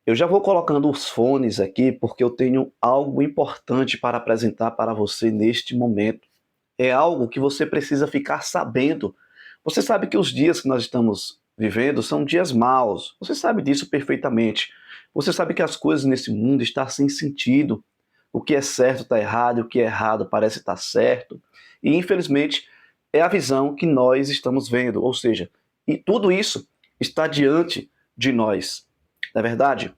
Eu já vou colocando os fones aqui porque eu tenho algo importante para apresentar para você neste momento. É algo que você precisa ficar sabendo. Você sabe que os dias que nós estamos vivendo são dias maus. Você sabe disso perfeitamente. Você sabe que as coisas nesse mundo estão sem sentido. O que é certo está errado, o que é errado parece estar certo. E infelizmente é a visão que nós estamos vendo. Ou seja, e tudo isso está diante de nós. Não é verdade?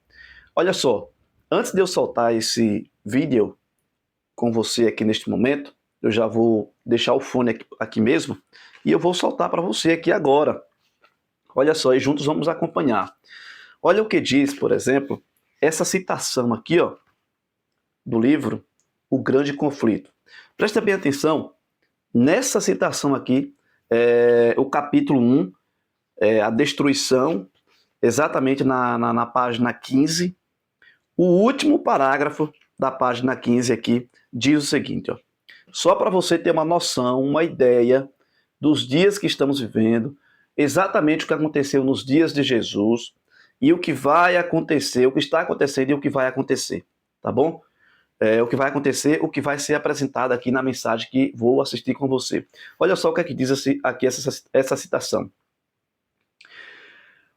Olha só, antes de eu soltar esse vídeo com você aqui neste momento, eu já vou deixar o fone aqui mesmo e eu vou soltar para você aqui agora. Olha só, e juntos vamos acompanhar. Olha o que diz, por exemplo, essa citação aqui, ó, do livro O Grande Conflito. Presta bem atenção, nessa citação aqui, o capítulo 1, a destruição, exatamente na página 15, o último parágrafo da página 15 aqui diz o seguinte, ó, só para você ter uma noção, uma ideia dos dias que estamos vivendo, exatamente o que aconteceu nos dias de Jesus e o que vai acontecer, o que está acontecendo e o que vai acontecer, tá bom? O que vai acontecer, o que vai ser apresentado aqui na mensagem que vou assistir com você. Olha só o que é que diz aqui essa citação.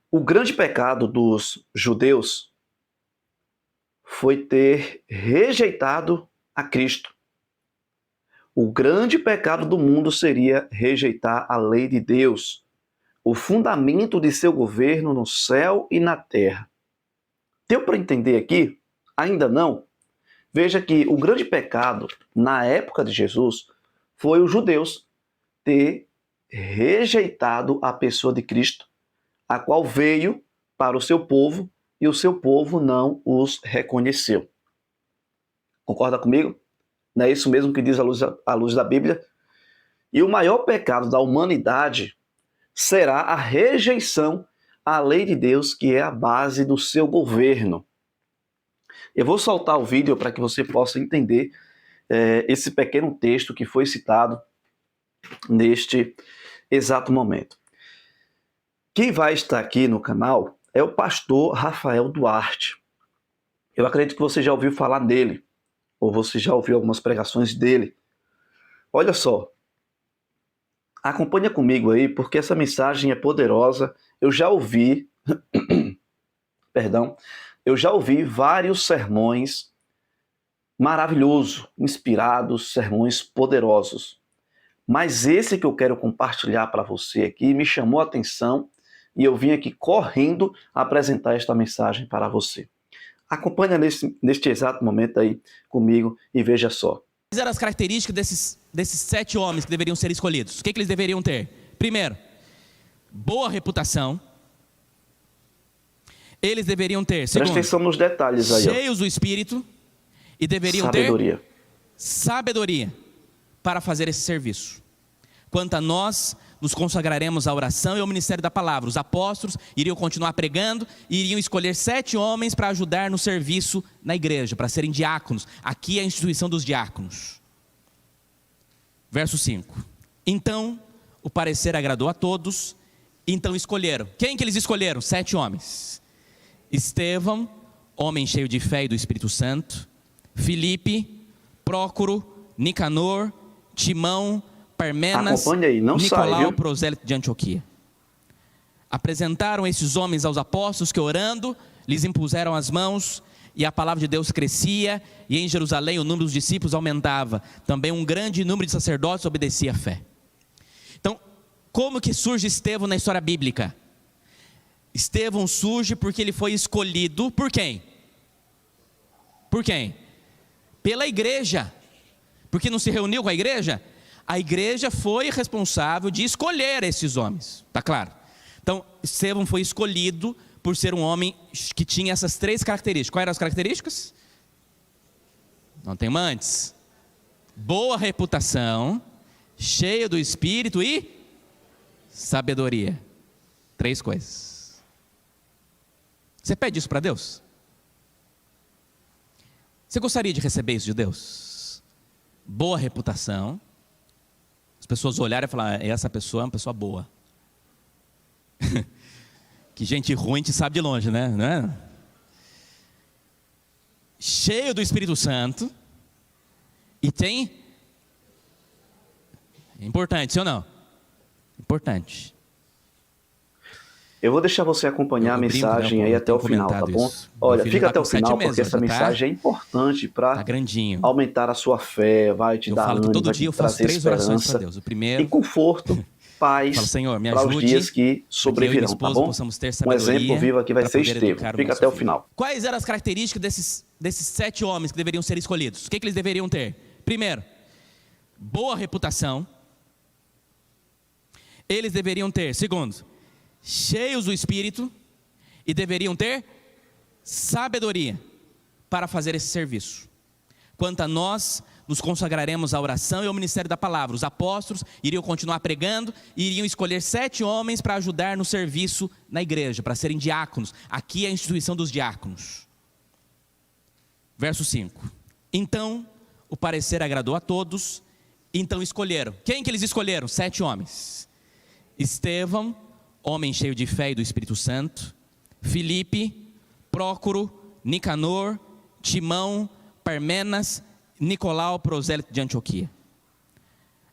O grande pecado dos judeus foi ter rejeitado a Cristo. O grande pecado do mundo seria rejeitar a lei de Deus, o fundamento de seu governo no céu e na terra. Deu para entender aqui? Ainda não? Veja que o grande pecado na época de Jesus foi os judeus ter rejeitado a pessoa de Cristo, a qual veio para o seu povo e o seu povo não os reconheceu. Concorda comigo? Não é isso mesmo que diz a luz da Bíblia? E o maior pecado da humanidade será a rejeição à lei de Deus, que é a base do seu governo. Eu vou soltar o vídeo para que você possa entender esse pequeno texto que foi citado neste exato momento. Quem vai estar aqui no canal é o pastor Rafael Duarte. Eu acredito que você já ouviu falar dele, ou você já ouviu algumas pregações dele. Olha só, acompanha comigo aí, porque essa mensagem é poderosa. Eu já ouvi, eu já ouvi vários sermões maravilhosos, inspirados, sermões poderosos. Mas esse que eu quero compartilhar para você aqui me chamou a atenção e eu vim aqui correndo apresentar esta mensagem para você. Acompanha neste exato momento aí comigo e veja só. Quais eram as características desses 7 homens que deveriam ser escolhidos? O que eles deveriam ter? Primeiro, boa reputação. Eles deveriam ter, segundo, presta atenção nos detalhes aí, cheios do Espírito, e deveriam ter sabedoria para fazer esse serviço. Quanto a nós, nos consagraremos à oração e ao ministério da palavra. Os apóstolos iriam continuar pregando e iriam escolher 7 homens para ajudar no serviço na igreja, para serem diáconos. Aqui é a instituição dos diáconos. Verso 5. Então, o parecer agradou a todos, então escolheram. Quem que eles escolheram? 7 homens. Estevão, homem cheio de fé e do Espírito Santo. Filipe, Prócoro, Nicanor, Timão, Parmenas, aí, Nicolau, prosélito de Antioquia. Apresentaram esses homens aos apóstolos que, orando, lhes impuseram as mãos, e a palavra de Deus crescia, e em Jerusalém o número dos discípulos aumentava. Também um grande número de sacerdotes obedecia à fé. Então, como que surge Estevão na história bíblica? Estevão surge porque ele foi escolhido por quem? Por quem? Pela igreja. Porque não se reuniu com a igreja? A igreja foi responsável de escolher esses homens, tá claro? Então, Estevão foi escolhido por ser um homem que tinha essas 3 características. Quais eram as características? Não tem antes. Boa reputação, cheio do Espírito e sabedoria. 3 coisas. Você pede isso para Deus? Você gostaria de receber isso de Deus? Boa reputação. As pessoas olharem e falar, essa pessoa é uma pessoa boa. Que gente ruim te sabe de longe, né? Não é? cheio do Espírito Santo e tem... É importante, sim ou não? Importante. Eu vou deixar você acompanhar a Eu brinco, mensagem né? aí Eu até o tenho final, tá comentado bom? isso. Meu Olha, filho fica já tá até o com 7 final, meses, porque essa já tá- mensagem é importante para Tá grandinho. aumentar a sua fé, vai te Eu dar falo que ânimo, todo vai dia te eu faço trazer 3 orações para esperança Deus. O e primeiro, conforto, falo, paz Senhor, me para os ajude dias que para que eu e minha sobrevirão, tá esposa bom? possamos ter Um sabedoria exemplo vivo aqui vai para ser poder Estevão. educar o Fica nosso até o filho. final. Quais eram as características desses 7 homens que deveriam ser escolhidos? O que eles deveriam ter? Primeiro, boa reputação. Eles deveriam ter, segundo, cheios do Espírito e deveriam ter sabedoria para fazer esse serviço. Quanto a nós, nos consagraremos à oração e ao ministério da palavra. Os apóstolos iriam continuar pregando e iriam escolher 7 homens para ajudar no serviço na igreja, para serem diáconos. Aqui é a instituição dos diáconos. Verso 5. Então, o parecer agradou a todos, então escolheram. Quem que eles escolheram? 7 homens. Estevão, homem cheio de fé e do Espírito Santo. Filipe, Prócoro, Nicanor, Timão, Parmenas, Nicolau, prosélito de Antioquia.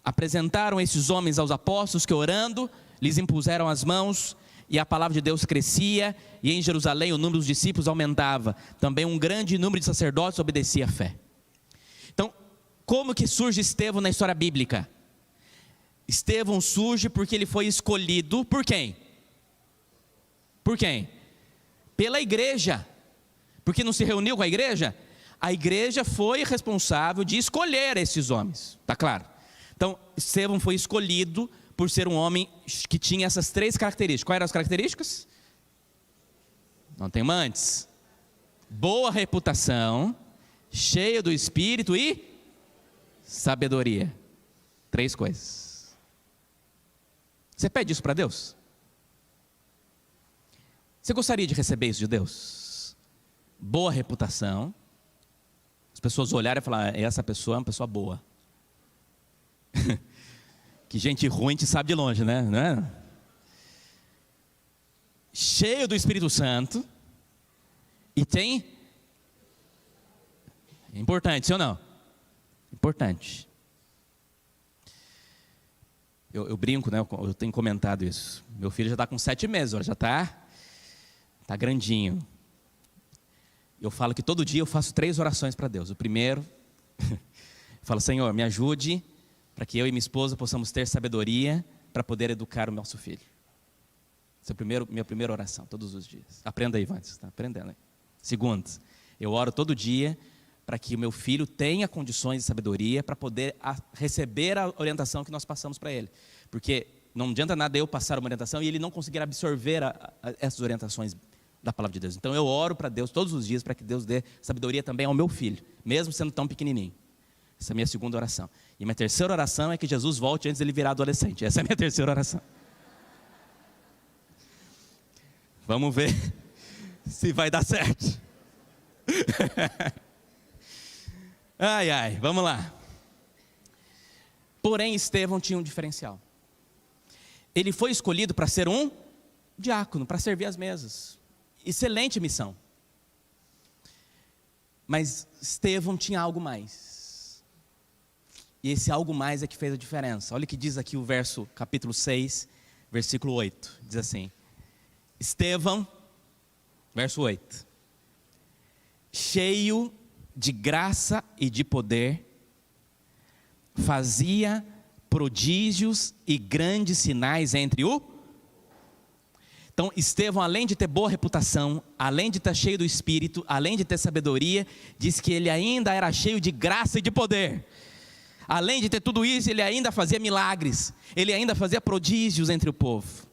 Apresentaram esses homens aos apóstolos que, orando, lhes impuseram as mãos, e a palavra de Deus crescia, e em Jerusalém o número dos discípulos aumentava. Também um grande número de sacerdotes obedecia à fé. Então, como que surge Estevão na história bíblica? Estevão surge porque ele foi escolhido por quem? Por quem? Pela igreja. Porque não se reuniu com a igreja? A igreja foi responsável de escolher esses homens, está claro? Então, Estevão foi escolhido por ser um homem que tinha essas 3 características. Quais eram as características? Não tem antes. Boa reputação, cheio do Espírito e sabedoria. 3 coisas. Você pede isso para Deus? Você gostaria de receber isso de Deus? Boa reputação. As pessoas olharem e falar, essa pessoa é uma pessoa boa. Que gente ruim te sabe de longe, né? Não é? Cheio do Espírito Santo. E tem... É importante, sim ou não? Importante. Eu brinco, né? Eu tenho comentado isso. Meu filho já está com 7 meses, já está grandinho. Eu falo que todo dia eu faço 3 orações para Deus. O primeiro, eu falo, Senhor, me ajude para que eu e minha esposa possamos ter sabedoria para poder educar o nosso filho. Essa é minha primeira oração, todos os dias. Aprenda aí, Vantes, está aprendendo aí. Segundo, eu oro todo dia para que o meu filho tenha condições de sabedoria para poder receber a orientação que nós passamos para ele. Porque não adianta nada eu passar uma orientação e ele não conseguir absorver essas orientações da palavra de Deus. Então eu oro para Deus todos os dias para que Deus dê sabedoria também ao meu filho, mesmo sendo tão pequenininho. Essa é a minha segunda oração. E minha terceira oração é que Jesus volte antes dele virar adolescente. Essa é a minha terceira oração. Vamos ver se vai dar certo. Ai, ai, vamos lá. Porém, Estevão tinha um diferencial. Ele foi escolhido para ser um diácono, para servir as mesas. Excelente missão. Mas Estevão tinha algo mais. E esse algo mais é que fez a diferença. Olha o que diz aqui o verso, capítulo 6, versículo 8. Diz assim: Estevão, verso 8, cheio de graça e de poder, fazia prodígios e grandes sinais entre o... Então, Estevão, além de ter boa reputação, além de estar cheio do Espírito, além de ter sabedoria, diz que ele ainda era cheio de graça e de poder. Além de ter tudo isso, ele ainda fazia milagres, ele ainda fazia prodígios entre o povo.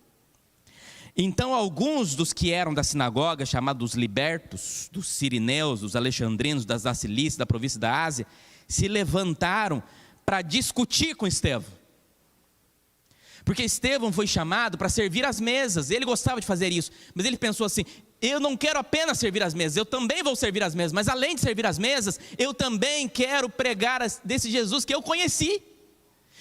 Então, alguns dos que eram da sinagoga, chamados libertos, dos sirineus, dos alexandrinos, das da Cilícia, da província da Ásia, se levantaram para discutir com Estevão. Porque Estevão foi chamado para servir as mesas, ele gostava de fazer isso, mas ele pensou assim: eu não quero apenas servir as mesas, eu também vou servir as mesas, mas além de servir as mesas, eu também quero pregar desse Jesus que eu conheci.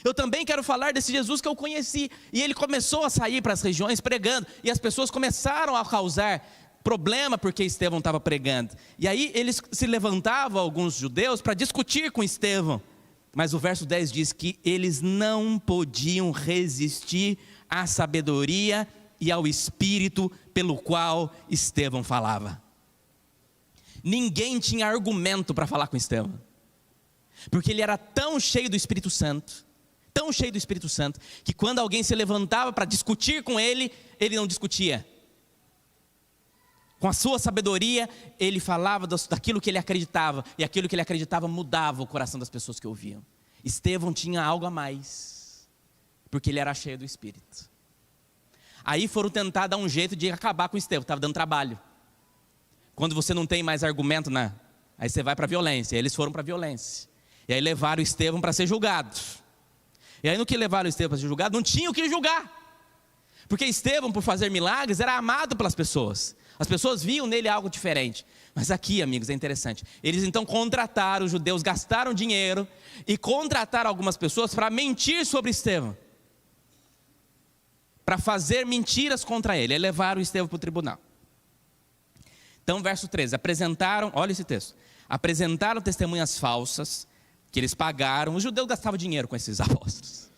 Eu também quero falar desse Jesus que eu conheci. E ele começou a sair para as regiões pregando, e as pessoas começaram a causar problema porque Estevão estava pregando. E aí eles se levantavam, alguns judeus, para discutir com Estevão. Mas o verso 10 diz que eles não podiam resistir à sabedoria e ao espírito pelo qual Estevão falava. Ninguém tinha argumento para falar com Estevão, porque ele era tão cheio do Espírito Santo, que quando alguém se levantava para discutir com ele, ele não discutia. Com a sua sabedoria, ele falava daquilo que ele acreditava, e aquilo que ele acreditava mudava o coração das pessoas que ouviam. Estevão tinha algo a mais, porque ele era cheio do Espírito. Aí foram tentar dar um jeito de acabar com Estevão, estava dando trabalho. Quando você não tem mais argumento, aí você vai para a violência. Eles foram para a violência. E aí levaram Estevão para ser julgado. E aí no que levaram Estevão para ser julgado, não tinha o que julgar. Porque Estevão, por fazer milagres, era amado pelas pessoas. As pessoas viam nele algo diferente. Mas aqui, amigos, é interessante. Eles então contrataram, os judeus gastaram dinheiro e contrataram algumas pessoas para mentir sobre Estevão. Para fazer mentiras contra ele. E levaram Estevão para o tribunal. Então, verso 13, olha esse texto. Apresentaram testemunhas falsas, que eles pagaram. Os judeus gastavam dinheiro com esses apóstolos.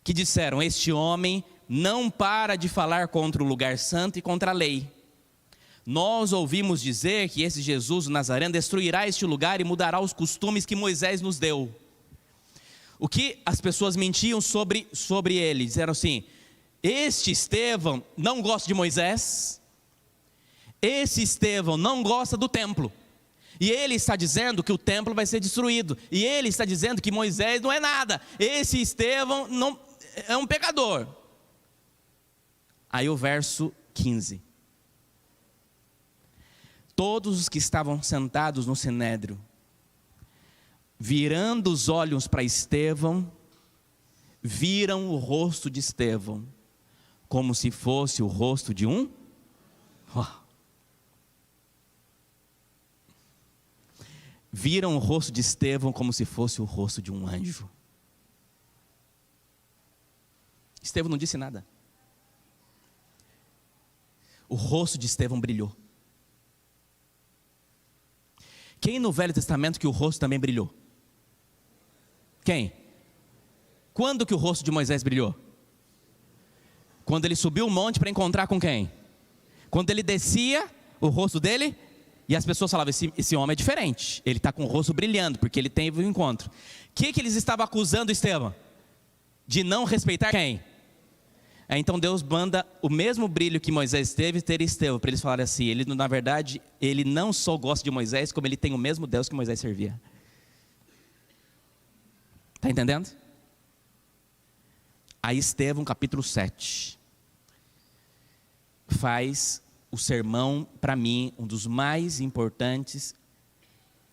Que disseram, este homem não para de falar contra o lugar santo e contra a lei. Nós ouvimos dizer que esse Jesus, o Nazareno, destruirá este lugar e mudará os costumes que Moisés nos deu. O que as pessoas mentiam sobre ele, disseram assim, este Estevão não gosta de Moisés, esse Estevão não gosta do templo, e ele está dizendo que o templo vai ser destruído, e ele está dizendo que Moisés não é nada, esse Estevão não, é um pecador. Aí o verso 15, todos os que estavam sentados no sinédrio, virando os olhos para Estevão, viram o rosto de Estevão, como se fosse o rosto de um... Viram o rosto de Estevão como se fosse o rosto de um anjo. Estevão não disse nada. O rosto de Estevão brilhou. Quem no Velho Testamento que o rosto também brilhou? Quem? Quando que o rosto de Moisés brilhou? Quando ele subiu o monte para encontrar com quem? Quando ele descia, o rosto dele... E as pessoas falavam, esse homem é diferente. Ele está com o rosto brilhando, porque ele teve um encontro. O que eles estavam acusando Estevão? De não respeitar quem? Então Deus manda o mesmo brilho que Moisés teve, ter Estevão. Para eles falarem assim, na verdade, ele não só gosta de Moisés, como ele tem o mesmo Deus que Moisés servia. Está entendendo? Aí Estevão, capítulo 7, faz... o sermão, para mim, um dos mais importantes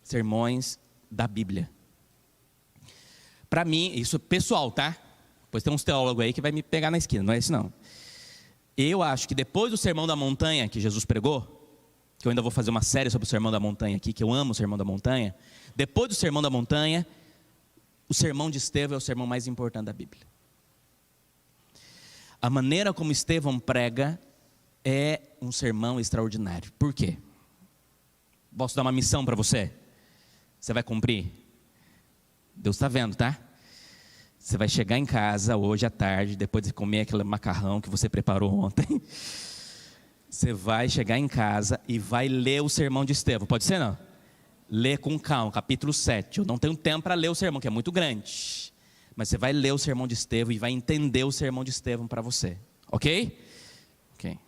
sermões da Bíblia. Para mim, isso é pessoal, tá? Pois tem uns teólogos aí que vai me pegar na esquina, não é isso não. Eu acho que depois do Sermão da Montanha que Jesus pregou, que eu ainda vou fazer uma série sobre o Sermão da Montanha aqui, que eu amo o Sermão da Montanha. Depois do Sermão da Montanha, o sermão de Estevão é o sermão mais importante da Bíblia. A maneira como Estevão prega é um sermão extraordinário. Por quê? Posso dar uma missão para você? Você vai cumprir? Deus está vendo, tá? Você vai chegar em casa hoje à tarde, depois de comer aquele macarrão que você preparou ontem. Você vai chegar em casa e vai ler o sermão de Estevão. Pode ser, não? Lê com calma, capítulo 7. Eu não tenho tempo para ler o sermão, que é muito grande. Mas você vai ler o sermão de Estevão e vai entender o sermão de Estevão para você. Ok? Ok.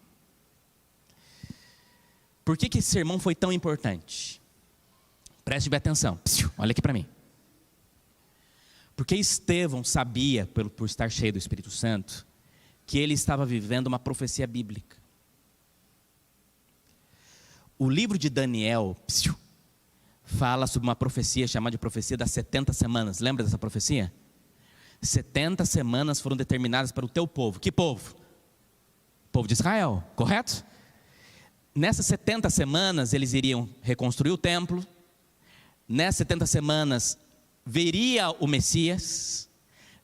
Por que esse sermão foi tão importante? Preste bem atenção. Olha aqui para mim. Porque Estevão sabia, por estar cheio do Espírito Santo, que ele estava vivendo uma profecia bíblica. O livro de Daniel fala sobre uma profecia chamada de profecia das 70 semanas. Lembra dessa profecia? 70 semanas foram determinadas para o teu povo. Que povo? O povo de Israel, correto? Nessas 70 semanas eles iriam reconstruir o templo. Nessas 70 semanas viria o Messias.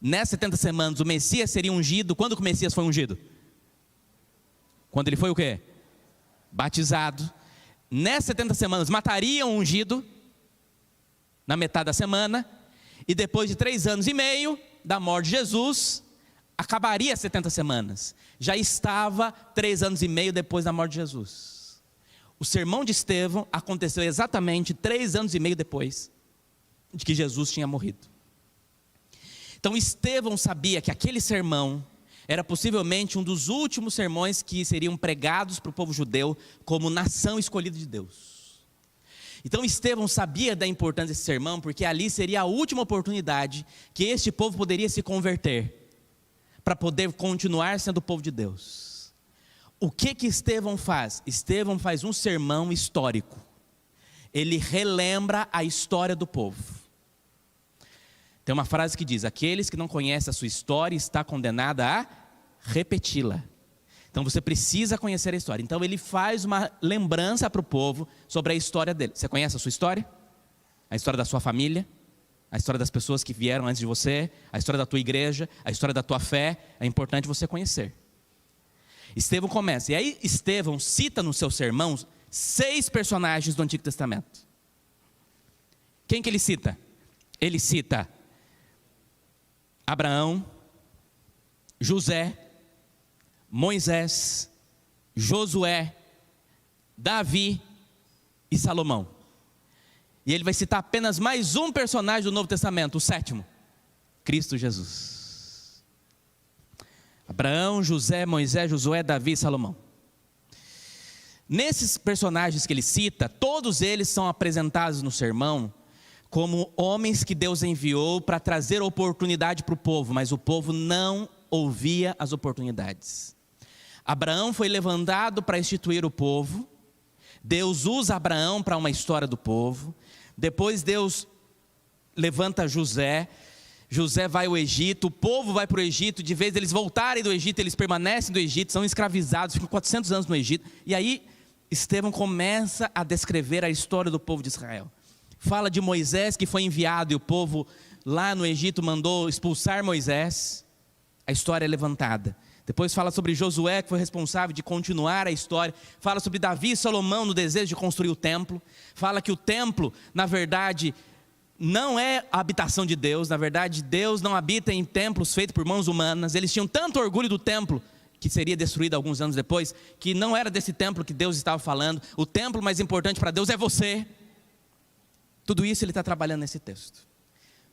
Nessas 70 semanas o Messias seria ungido. Quando que o Messias foi ungido? Quando ele foi o quê? batizado. Nessas 70 semanas matariam o ungido, na metade da semana, e depois de 3 anos e meio da morte de Jesus, acabaria as 70 semanas. Já estava 3 anos e meio depois da morte de Jesus. O sermão de Estevão aconteceu exatamente 3 anos e meio depois de que Jesus tinha morrido. Então Estevão sabia que aquele sermão era possivelmente um dos últimos sermões que seriam pregados para o povo judeu como nação escolhida de Deus. Então Estevão sabia da importância desse sermão, porque ali seria a última oportunidade que este povo poderia se converter, para poder continuar sendo o povo de Deus. O que Estevão faz? Estevão faz um sermão histórico. Ele relembra a história do povo. Tem uma frase que diz: aqueles que não conhecem a sua história está condenada a repeti-la. Então você precisa conhecer a história. Então ele faz uma lembrança para o povo sobre a história dele. Você conhece a sua história? A história da sua família? A história das pessoas que vieram antes de você? A história da tua igreja? A história da tua fé? É importante você conhecer. Estevão começa. E aí Estevão cita nos seus sermãos 6 personagens do Antigo Testamento. Quem que ele cita? Ele cita Abraão, José, Moisés, Josué, Davi e Salomão. E ele vai citar apenas mais um personagem do Novo Testamento, o 7º, Cristo Jesus. Abraão, José, Moisés, Josué, Davi e Salomão. Nesses personagens que ele cita, todos eles são apresentados no sermão como homens que Deus enviou para trazer oportunidade para o povo, mas o povo não ouvia as oportunidades. Abraão foi levantado para instituir o povo. Deus usa Abraão para uma história do povo. Depois Deus levanta José. José vai ao Egito, o povo vai para o Egito. De vez eles voltarem do Egito, eles permanecem no Egito, são escravizados, ficam 400 anos no Egito. E aí Estevão começa a descrever a história do povo de Israel. Fala de Moisés que foi enviado e o povo lá no Egito mandou expulsar Moisés. A história é levantada. Depois fala sobre Josué, que foi responsável de continuar a história. Fala sobre Davi e Salomão no desejo de construir o templo. Fala que o templo, na verdade, não é a habitação de Deus. Na verdade, Deus não habita em templos feitos por mãos humanas. Eles tinham tanto orgulho do templo, que seria destruído alguns anos depois, que não era desse templo que Deus estava falando. O templo mais importante para Deus é você. Tudo isso ele está trabalhando nesse texto.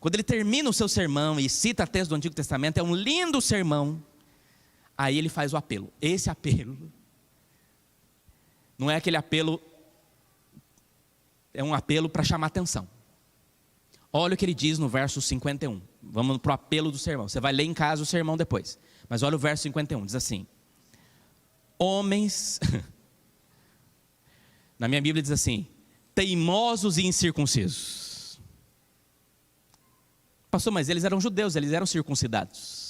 Quando ele termina o seu sermão e cita texto do Antigo Testamento, é um lindo sermão. Aí ele faz o apelo. Esse apelo não é aquele apelo, é um apelo para chamar atenção. Olha o que ele diz no verso 51. Vamos para o apelo do sermão. Você vai ler em casa o sermão depois. Mas olha o verso 51, diz assim: homens, na minha Bíblia diz assim, teimosos e incircuncisos. Pastor, mas eles eram judeus, eles eram circuncidados.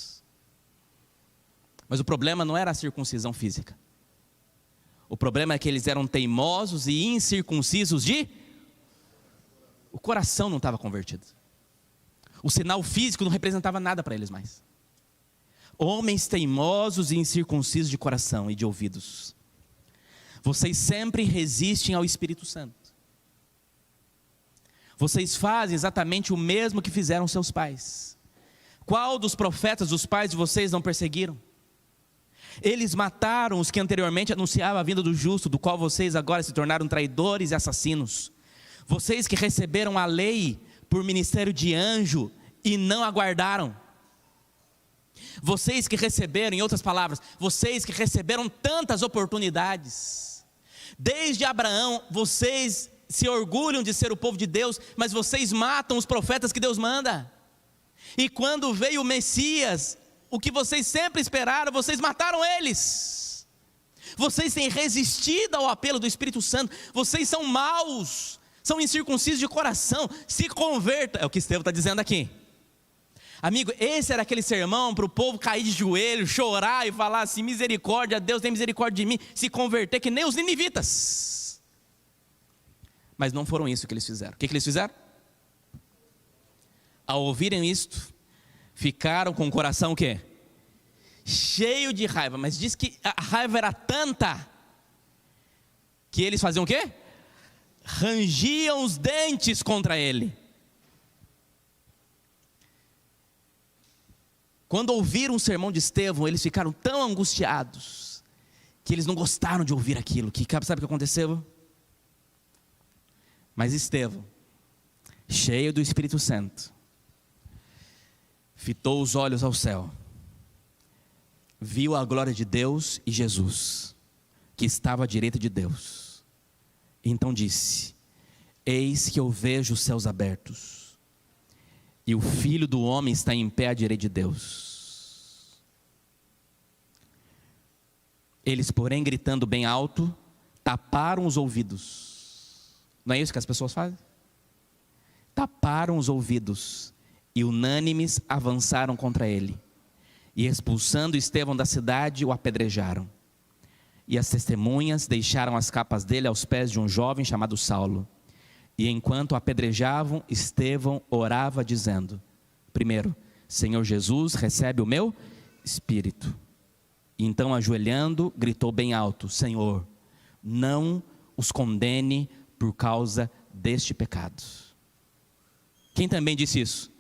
Mas o problema não era a circuncisão física. O problema é que eles eram teimosos e incircuncisos o coração não estava convertido. O sinal físico não representava nada para eles mais. Homens teimosos e incircuncisos de coração e de ouvidos. Vocês sempre resistem ao Espírito Santo. Vocês fazem exatamente o mesmo que fizeram seus pais. Qual dos profetas dos pais de vocês não perseguiram? Eles mataram os que anteriormente anunciavam a vinda do justo, do qual vocês agora se tornaram traidores e assassinos. Vocês que receberam a lei por ministério de anjo e não aguardaram. Vocês que receberam, em outras palavras, vocês que receberam tantas oportunidades. Desde Abraão, vocês se orgulham de ser o povo de Deus, mas vocês matam os profetas que Deus manda. E quando veio o Messias, o que vocês sempre esperaram, vocês mataram eles. Vocês têm resistido ao apelo do Espírito Santo. Vocês são maus, são incircuncisos de coração. Se converta, é o que Estevão está dizendo aqui. Amigo, esse era aquele sermão para o povo cair de joelho, chorar e falar assim: misericórdia, Deus tem misericórdia de mim. Se converter que nem os ninivitas. Mas não foram isso que eles fizeram. O que eles fizeram? Ao ouvirem isto, ficaram com o coração o quê? Cheio de raiva. Mas diz que a raiva era tanta que eles faziam o quê? Rangiam os dentes contra ele. Quando ouviram o sermão de Estevão, eles ficaram tão angustiados que eles não gostaram de ouvir aquilo. Sabe o que aconteceu? Mas Estevão, cheio do Espírito Santo, fitou os olhos ao céu, viu a glória de Deus e Jesus, que estava à direita de Deus. Então disse: eis que eu vejo os céus abertos, e o Filho do Homem está em pé à direita de Deus. Eles, porém, gritando bem alto, taparam os ouvidos. Não é isso que as pessoas fazem? Taparam os ouvidos e unânimes avançaram contra ele. E expulsando Estevão da cidade, o apedrejaram. E as testemunhas deixaram as capas dele aos pés de um jovem chamado Saulo. E enquanto o apedrejavam, Estevão orava dizendo: primeiro, Senhor Jesus, recebe o meu espírito. E então, ajoelhando, gritou bem alto: Senhor, não os condene por causa deste pecado. Quem também disse isso?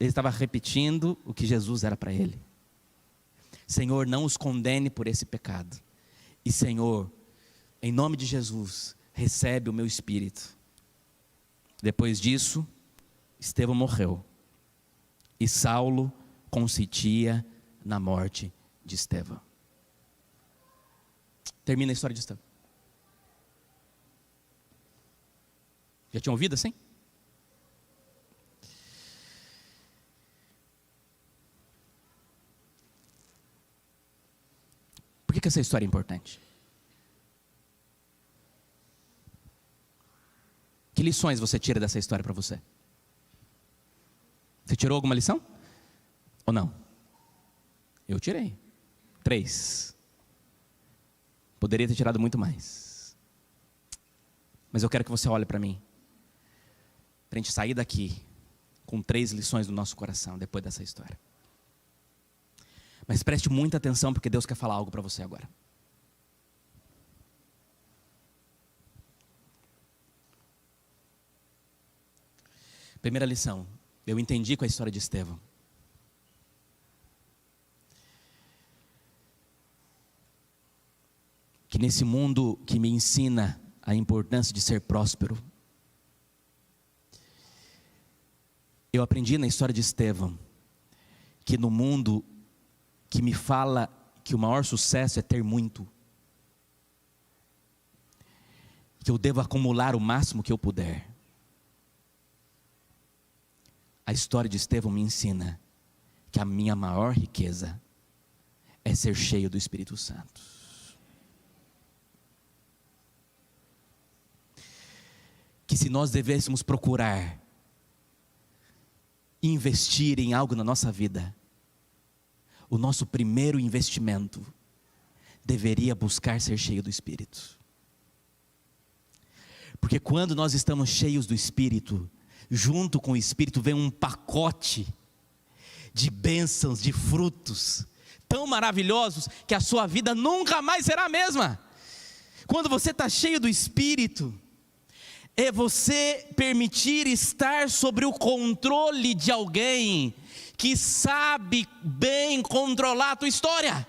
Ele estava repetindo o que Jesus era para ele. Senhor, não os condene por esse pecado. E Senhor, em nome de Jesus, recebe o meu espírito. Depois disso, Estevão morreu. E Saulo consentia na morte de Estevão. Termina a história de Estevão. Já tinham ouvido assim? Por que essa história é importante? Que lições você tira dessa história para você? Você tirou alguma lição? Ou não? Eu tirei 3. Poderia ter tirado muito mais. Mas eu quero que você olhe para mim, para a gente sair daqui com 3 lições do nosso coração depois dessa história. Mas preste muita atenção, porque Deus quer falar algo para você agora. Primeira lição, eu entendi com a história de Estevão. Que nesse mundo que me ensina a importância de ser próspero, eu aprendi na história de Estevão que no mundo que me fala que o maior sucesso é ter muito, que eu devo acumular o máximo que eu puder, a história de Estevão me ensina que a minha maior riqueza é ser cheio do Espírito Santo. Que se nós devêssemos procurar investir em algo na nossa vida, o nosso primeiro investimento deveria buscar ser cheio do Espírito. Porque quando nós estamos cheios do Espírito, junto com o Espírito vem um pacote de bênçãos, de frutos tão maravilhosos que a sua vida nunca mais será a mesma. Quando você está cheio do Espírito, é você permitir estar sobre o controle de alguém que sabe bem controlar a tua história.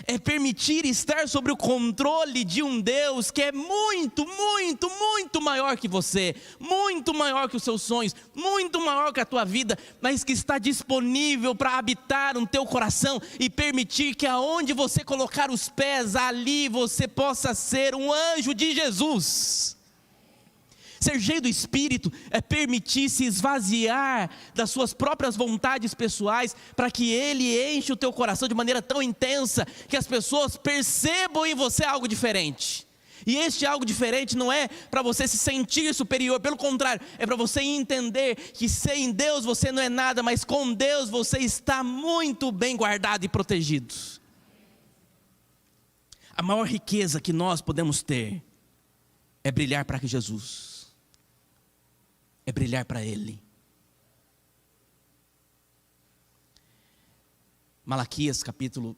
É permitir estar sobre o controle de um Deus que é muito, muito, muito maior que você, muito maior que os seus sonhos, muito maior que a tua vida, mas que está disponível para habitar no teu coração e permitir que aonde você colocar os pés, ali você possa ser um anjo de Jesus. Ser cheio do Espírito é permitir se esvaziar das suas próprias vontades pessoais, para que Ele enche o teu coração de maneira tão intensa, que as pessoas percebam em você algo diferente. E este algo diferente não é para você se sentir superior, pelo contrário, é para você entender que sem Deus você não é nada, mas com Deus você está muito bem guardado e protegido. A maior riqueza que nós podemos ter é brilhar para Jesus. É brilhar para Ele. Malaquias capítulo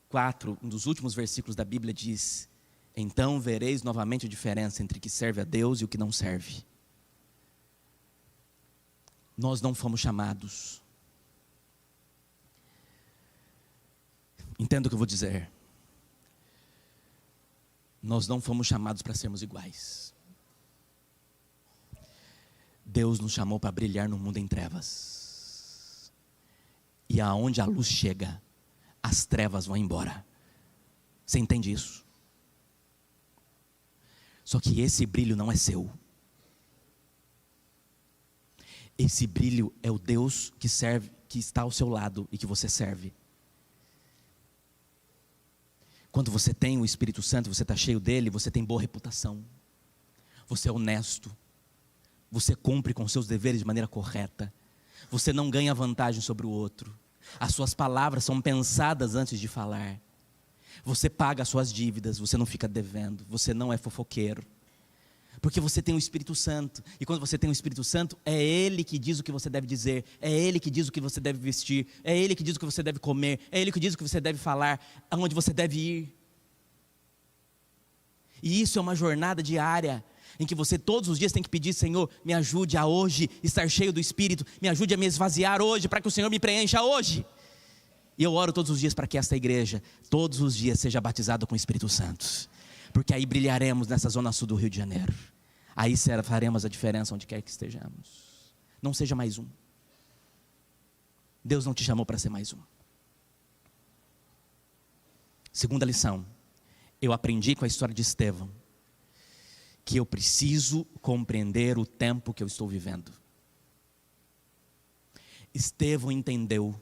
4, um dos últimos versículos da Bíblia diz Então vereis novamente a diferença entre o que serve a Deus e o que não serve. Nós não fomos chamados. Entenda o que eu vou dizer. Nós não fomos chamados para sermos iguais. Deus nos chamou para brilhar no mundo em trevas. E aonde a luz chega, as trevas vão embora. Você entende isso? Só que esse brilho não é seu. Esse brilho é o Deus que serve, que está ao seu lado e que você serve. Quando você tem o Espírito Santo, você está cheio dele, você tem boa reputação. Você é honesto. Você cumpre com seus deveres de maneira correta. Você não ganha vantagem sobre o outro. As suas palavras são pensadas antes de falar. Você paga as suas dívidas, você não fica devendo. Você não é fofoqueiro. Porque você tem o Espírito Santo. E quando você tem o Espírito Santo, é Ele que diz o que você deve dizer. É Ele que diz o que você deve vestir. É Ele que diz o que você deve comer. É Ele que diz o que você deve falar. Aonde você deve ir. E isso é uma jornada diária, em que você todos os dias tem que pedir: Senhor, me ajude a hoje estar cheio do Espírito. Me ajude a me esvaziar hoje, para que o Senhor me preencha hoje. E eu oro todos os dias para que esta igreja, todos os dias, seja batizada com o Espírito Santo. Porque aí brilharemos nessa zona sul do Rio de Janeiro. Aí faremos a diferença onde quer que estejamos. Não seja mais um. Deus não te chamou para ser mais um. Segunda lição. Eu aprendi com a história de Estevão que eu preciso compreender o tempo que eu estou vivendo. Estevão entendeu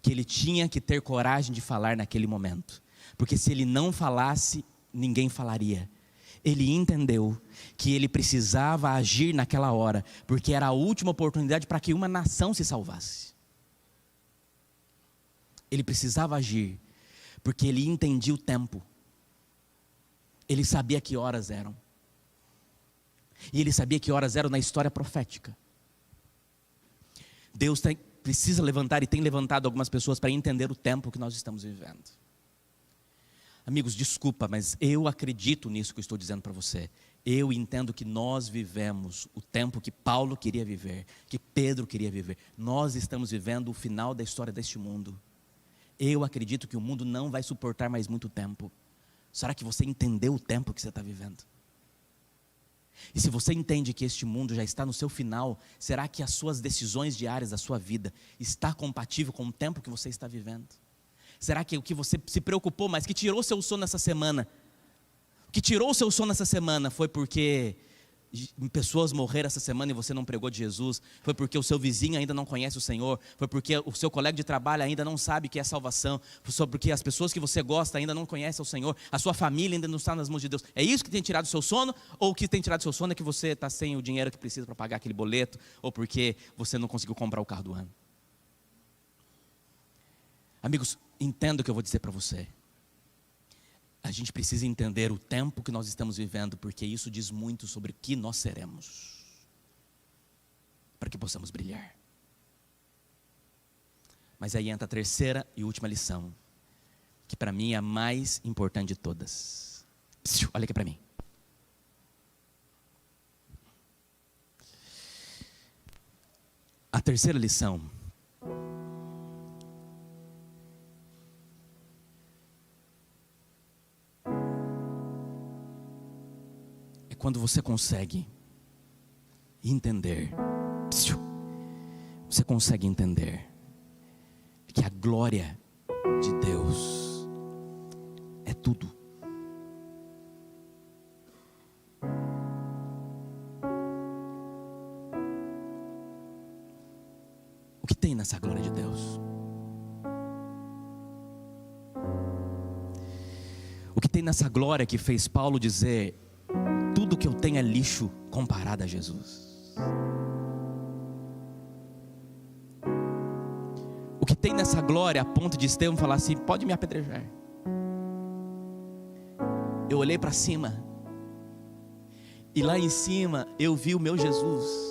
que ele tinha que ter coragem de falar naquele momento. Porque se ele não falasse, ninguém falaria. Ele entendeu que ele precisava agir naquela hora, porque era a última oportunidade para que uma nação se salvasse. Ele precisava agir, porque ele entendia o tempo. Ele sabia que horas eram. E ele sabia que horas eram na história profética. Deus precisa levantar e tem levantado algumas pessoas para entender o tempo que nós estamos vivendo. Amigos, desculpa, mas eu acredito nisso que eu estou dizendo para você. Eu entendo que nós vivemos o tempo que Paulo queria viver, que Pedro queria viver. Nós estamos vivendo o final da história deste mundo. Eu acredito que o mundo não vai suportar mais muito tempo. Será que você entendeu o tempo que você está vivendo? E se você entende que este mundo já está no seu final, será que as suas decisões diárias da sua vida está compatível com o tempo que você está vivendo? Será que o que você se preocupou, mas que tirou seu sono essa semana, o que tirou seu sono essa semana foi porque pessoas morreram essa semana e você não pregou de Jesus? Foi porque o seu vizinho ainda não conhece o Senhor? Foi porque o seu colega de trabalho ainda não sabe o que é salvação? Foi porque as pessoas que você gosta ainda não conhecem o Senhor? A sua família ainda não está nas mãos de Deus? É isso que tem tirado o seu sono? Ou o que tem tirado o seu sono é que você está sem o dinheiro que precisa para pagar aquele boleto? Ou porque você não conseguiu comprar o carro do ano? Amigos, entenda o que eu vou dizer para você. A gente precisa entender o tempo que nós estamos vivendo, porque isso diz muito sobre o que nós seremos, para que possamos brilhar. Mas aí entra a terceira e última lição, que para mim é a mais importante de todas. Olha aqui para mim. A terceira lição é quando você consegue entender, você consegue entender que a glória de Deus é tudo. O que tem nessa glória de Deus? O que tem nessa glória que fez Paulo dizer: tudo que eu tenho é lixo comparado a Jesus? O que tem nessa glória a ponto de Estevão falar assim: pode me apedrejar? Eu olhei para cima e lá em cima eu vi o meu Jesus.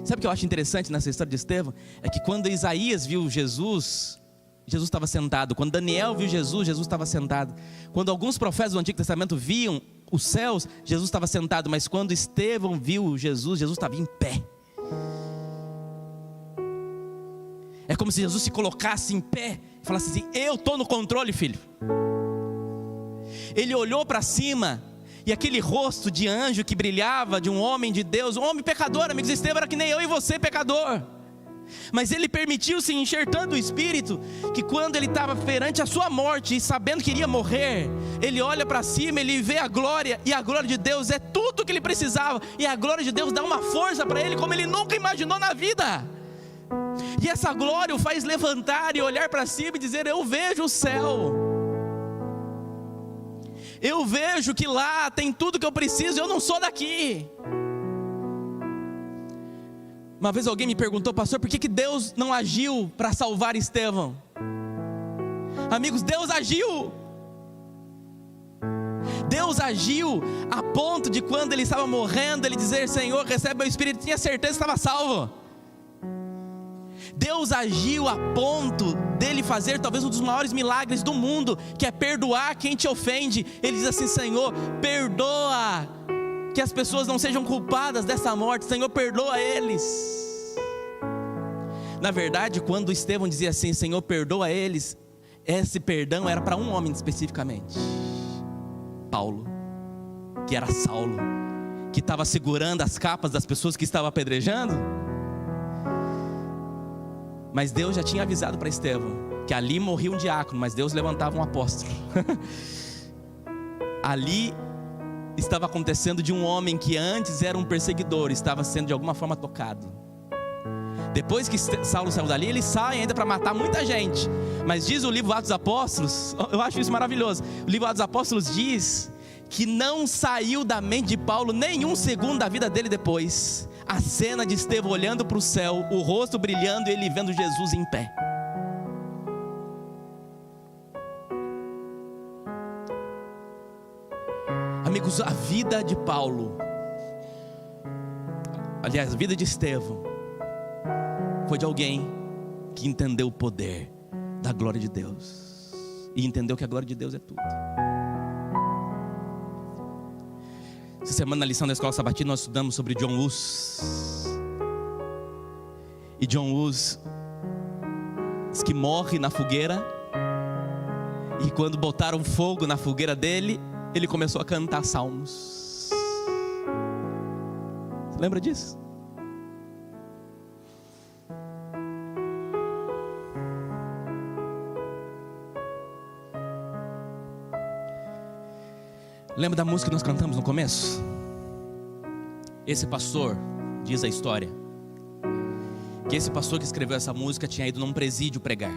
Sabe o que eu acho interessante nessa história de Estevão? É que quando Isaías viu Jesus, Jesus estava sentado. Quando Daniel viu Jesus, Jesus estava sentado. Quando alguns profetas do Antigo Testamento viam os céus, Jesus estava sentado. Mas quando Estevão viu Jesus, Jesus estava em pé. É como se Jesus se colocasse em pé e falasse assim: eu estou no controle, filho. Ele olhou para cima, e aquele rosto de anjo que brilhava, de um homem de Deus, um homem pecador, amigos. Estevão era que nem eu e você, pecador. Mas ele permitiu-se enxertando o Espírito, que quando ele estava perante a sua morte, e sabendo que iria morrer, ele olha para cima, ele vê a glória, e a glória de Deus é tudo o que ele precisava, e a glória de Deus dá uma força para ele, como ele nunca imaginou na vida. E essa glória o faz levantar e olhar para cima e dizer: eu vejo o céu, eu vejo que lá tem tudo que eu preciso, eu não sou daqui. Uma vez alguém me perguntou: pastor, por que Deus não agiu para salvar Estevão? Amigos, Deus agiu. Deus agiu a ponto de, quando ele estava morrendo, ele dizer: Senhor, recebe meu espírito. Tinha certeza que estava salvo. Deus agiu a ponto dele fazer talvez um dos maiores milagres do mundo, que é perdoar quem te ofende. Ele diz assim: Senhor, perdoa, que as pessoas não sejam culpadas dessa morte. Senhor, perdoa eles. Na verdade, quando Estevão dizia assim: Senhor, perdoa eles, esse perdão era para um homem especificamente: Paulo, que era Saulo, que estava segurando as capas das pessoas que estavam apedrejando. Mas Deus já tinha avisado para Estevão que ali morria um diácono, mas Deus levantava um apóstolo. Ali estava acontecendo de um homem que antes era um perseguidor, estava sendo de alguma forma tocado. Depois que Saulo saiu dali, ele sai ainda para matar muita gente. Mas diz o livro Atos dos Apóstolos, eu acho isso maravilhoso, o livro Atos dos Apóstolos diz que não saiu da mente de Paulo nenhum segundo da vida dele depois a cena de Estevão olhando para o céu, o rosto brilhando e ele vendo Jesus em pé. Amigos, a vida de Paulo, aliás, a vida de Estevão, foi de alguém que entendeu o poder da glória de Deus e entendeu que a glória de Deus é tudo. Essa semana, na lição da Escola Sabatina, nós estudamos sobre John Hus. E John Hus diz que morre na fogueira, e quando botaram fogo na fogueira dele, ele começou a cantar salmos. Você lembra disso? Lembra da música que nós cantamos no começo? Esse pastor, diz a história, que esse pastor que escreveu essa música tinha ido num presídio pregar.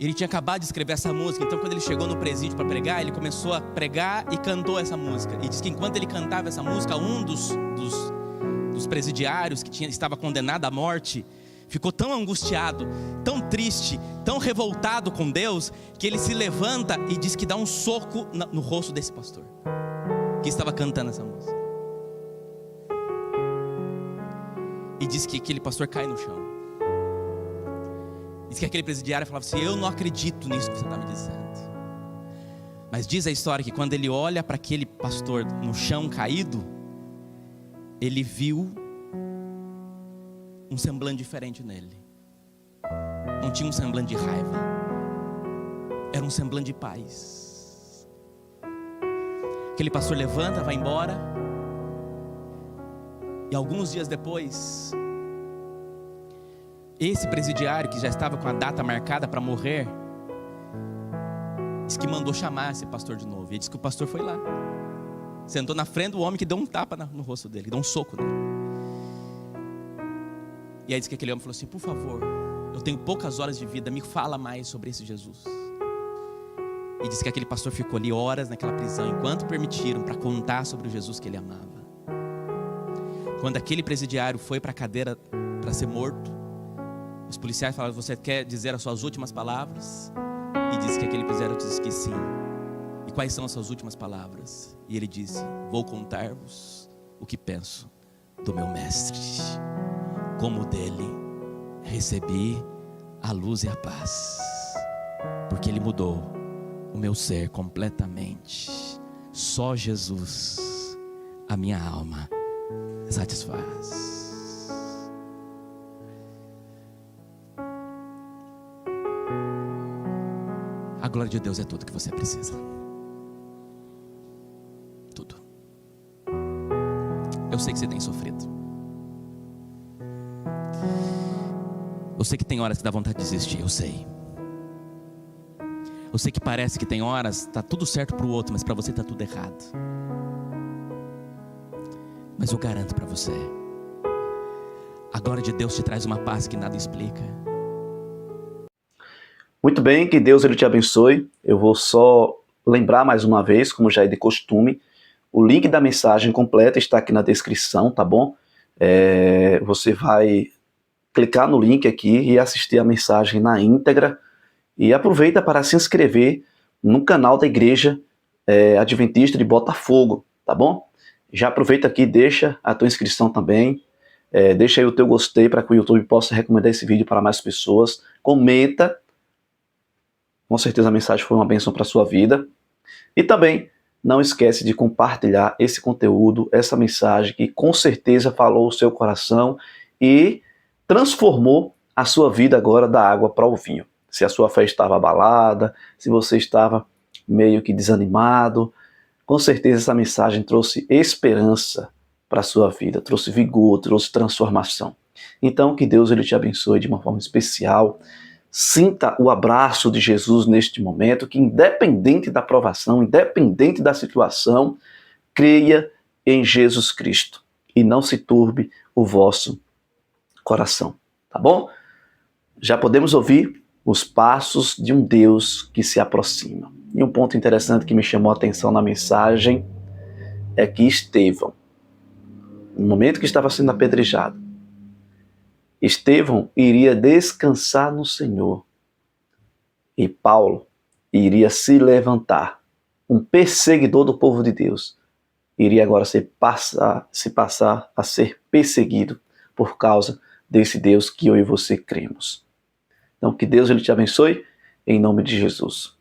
Ele tinha acabado de escrever essa música, então quando ele chegou no presídio para pregar, ele começou a pregar e cantou essa música. E diz que enquanto ele cantava essa música, um dos presidiários que estava condenado à morte ficou tão angustiado, tão triste, tão revoltado com Deus, que ele se levanta e diz que dá um soco no rosto desse pastor que estava cantando essa música. E diz que aquele pastor cai no chão. Diz que aquele presidiário falava assim: eu não acredito nisso que você está me dizendo. Mas diz a história que quando ele olha para aquele pastor no chão caído, ele viu um semblante diferente nele. Não tinha um semblante de raiva, era um semblante de paz. Aquele pastor levanta, vai embora, e alguns dias depois, esse presidiário que já estava com a data marcada para morrer, diz que mandou chamar esse pastor de novo. E diz que o pastor foi lá, sentou na frente do homem que deu um tapa no rosto dele, deu um soco nele. E aí diz que aquele homem falou assim: por favor, eu tenho poucas horas de vida, me fala mais sobre esse Jesus. E diz que aquele pastor ficou ali horas naquela prisão, enquanto permitiram, para contar sobre o Jesus que ele amava. Quando aquele presidiário foi para a cadeira para ser morto, os policiais falaram: você quer dizer as suas últimas palavras? E disse que aquele presidiário disse que sim. E quais são as suas últimas palavras? E ele disse: vou contar-vos o que penso do meu mestre. Como dele recebi a luz e a paz, porque Ele mudou o meu ser completamente. Só Jesus, a minha alma satisfaz. A glória de Deus é tudo que você precisa. Tudo. Eu sei que você tem sofrido. Eu sei que tem horas que dá vontade de desistir, eu sei. Eu sei que parece que tem horas está tudo certo para o outro, mas para você está tudo errado. Mas eu garanto para você, a glória de Deus te traz uma paz que nada explica. Muito bem, que Deus ele te abençoe. Eu vou só lembrar mais uma vez, como já é de costume, o link da mensagem completa está aqui na descrição, tá bom? Você vai clicar no link aqui e assistir a mensagem na íntegra. E aproveita para se inscrever no canal da Igreja Adventista de Botafogo, tá bom? Já aproveita aqui, deixa a tua inscrição também. Deixa aí o teu gostei para que o YouTube possa recomendar esse vídeo para mais pessoas. Comenta. Com certeza a mensagem foi uma bênção para a sua vida. E também não esquece de compartilhar esse conteúdo, essa mensagem que com certeza falou o seu coração e transformou a sua vida agora da água para o vinho. Se a sua fé estava abalada, se você estava meio que desanimado, com certeza essa mensagem trouxe esperança para a sua vida, trouxe vigor, trouxe transformação. Então que Deus ele te abençoe de uma forma especial. Sinta o abraço de Jesus neste momento, que independente da provação, independente da situação, creia em Jesus Cristo e não se turbe o vosso coração, tá bom? Já podemos ouvir os passos de um Deus que se aproxima. E um ponto interessante que me chamou a atenção na mensagem é que Estevão, no momento que estava sendo apedrejado, Estevão iria descansar no Senhor e Paulo iria se levantar. Um perseguidor do povo de Deus iria agora se passar a ser perseguido por causa desse Deus que eu e você cremos. Então que Deus ele te abençoe em nome de Jesus.